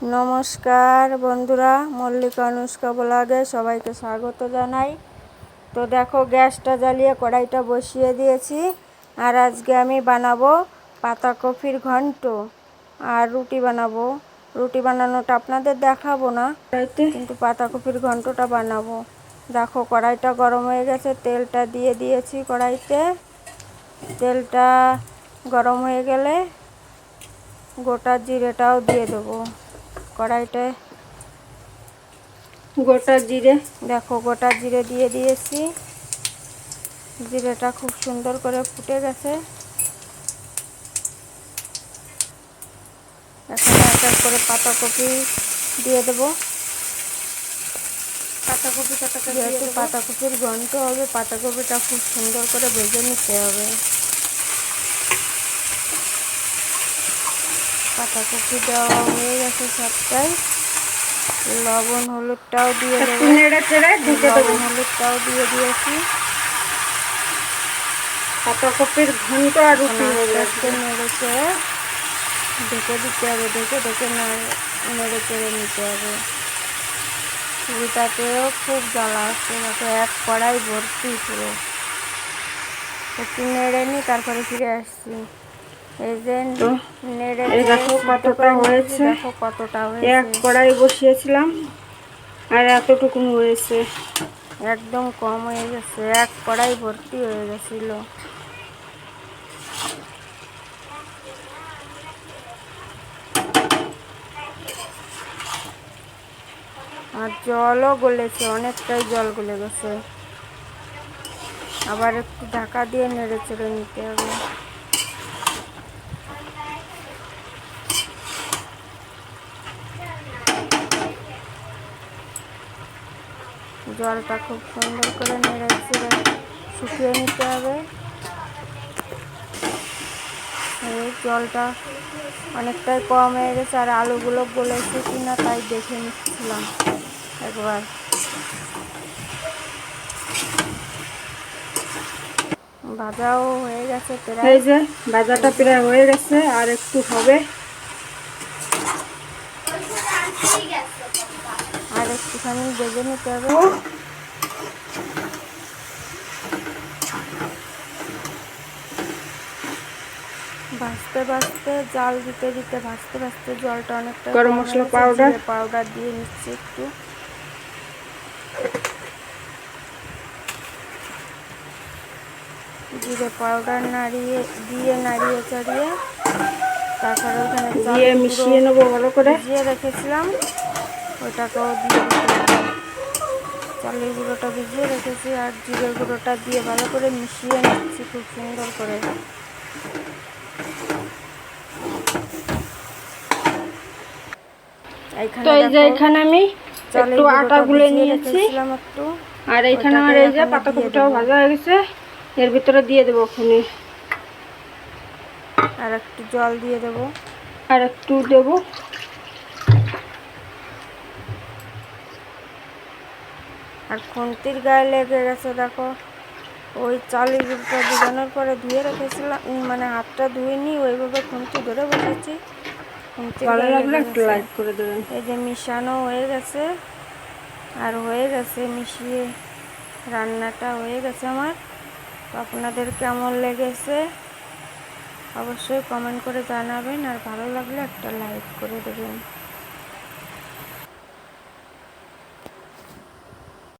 নমস্কার বন্ধুরা, মল্লিকা অনুষ্কা ব্লগে সবাইকে স্বাগত জানাই। তো দেখো, গ্যাসটা জ্বালিয়ে কড়াইটা বসিয়ে দিয়েছি। আর আজকে আমি বানাবো পাতাকপির ঘন্ট আর রুটি বানাবো। রুটি বানানোটা আপনাদের দেখাবো না, কিন্তু পাতাকপির ঘন্টটা বানাবো। দেখো, কড়াইটা গরম হয়ে গেছে, তেলটা দিয়ে দিয়েছি কড়াইতে। তেলটা গরম হয়ে গেলে গোটা জিরেটাও দিয়ে দেবো কড়াইতে। গোটা জিরে, দেখো গোটা জিরে দিয়ে দিয়েছি। জিরেটা খুব সুন্দর করে ফুটে গেছে। এখন এক এক করে পাতাকপি দিয়ে দেবো। যেহেতু পাতাকপির ঘন্ট হবে, পাতাকপিটা খুব সুন্দর করে ভেজে নিতে হবে। পাতাকপি দেওয়া হয়ে গেছে সবটাই। লবণ হলুদটাও দিয়ে দেবো। লবণ হলুদটাও দিয়ে দিয়েছি। পাতাকপির ঘন্ট আর রুটি নেড়ে চেড়ে ঢেকে দিতে হবে। ঢেকে নেড়ে চেড়ে নিতে হবে। রুটিটাতেও খুব জ্বালা আসছে, যাতে এক কড়াই ভর্তি পুরো। একটু নেড়ে নিই, তারপরে ফিরে আসছি। এই যে নেড়ে দেখো কতটা হয়েছে। দেখো কতটা হয়েছে। এক কড়াই বসিয়েছিলাম আর এতটুকু হয়েছে। একদম কম হয়ে গেছে, এক কড়াই ভর্তি হয়ে গেছিল। আর জলও গলেছে, অনেকটাই জল গলে গেছে। আবার একটু ঢাকা দিয়ে নেড়ে চেড়ে নিতে হবে। জলটা খুব সুন্দর করে নেড়ে চেড়ে শুকিয়ে নিতে হবে। এই জলটা অনেকটাই কম হয়ে গেছে, আর আলুগুলো গলেছে কিনা তাই দেখে নিচ্ছিলাম একবার। ভাজাও হয়ে গেছে প্রায়। এই যে ভাজাটা প্রায় হয়ে গেছে, আর একটু হবে। আর একটুখানি ভেজে নিতে হবে। ভাজতে ভাজতে জাল দিতে দিতে ভাজতে ভাজতে জলটা অনেকটা গরম মশলা পাউডার দিয়ে নিচ্ছি একটু। জিরে পাউডার নাড়িয়ে চাড়িয়ে তারপরে ওখানে দিয়ে মিশিয়ে নেবো ভালো করে। ভিজিয়ে রেখেছিলাম ওইটাকেও দিয়ে দিতে হবে। চালের গুঁড়োটা ভিজিয়ে রেখেছি, আর জিরের গুঁড়োটা দিয়ে ভালো করে মিশিয়ে নিচ্ছি খুব সুন্দর করে। তো এই যে এখানে আমি একটু আটা গুলে নিয়েছি, আর এখানে আমার এই যে পাতাকপিটাও ভাজা হয়ে গেছে। এর ভিতরে দিয়ে দেবো ওখানে, আর একটু জল দিয়ে দেবো, আর একটু দেবো। আর খুন্তির গায়ে লেগে গেছে, দেখো। ওই চালের গুঁড়োটা ভিজানোর পরে ধুয়ে রেখেছিলাম, মানে হাতটা ধুয়ে নিই, ওইভাবে খুন্তি ধরে বসেছি। ভালো লাগলে একটু লাইক করে দেবেন। এই যে মিশানো হয়ে গেছে, আর হয়ে গেছে মিশিয়ে, রান্নাটা হয়ে গেছে আমার। তো আপনাদের কেমন লেগেছে অবশ্যই কমেন্ট করে জানাবেন, আর ভালো লাগলে একটা লাইক করে দেবেন।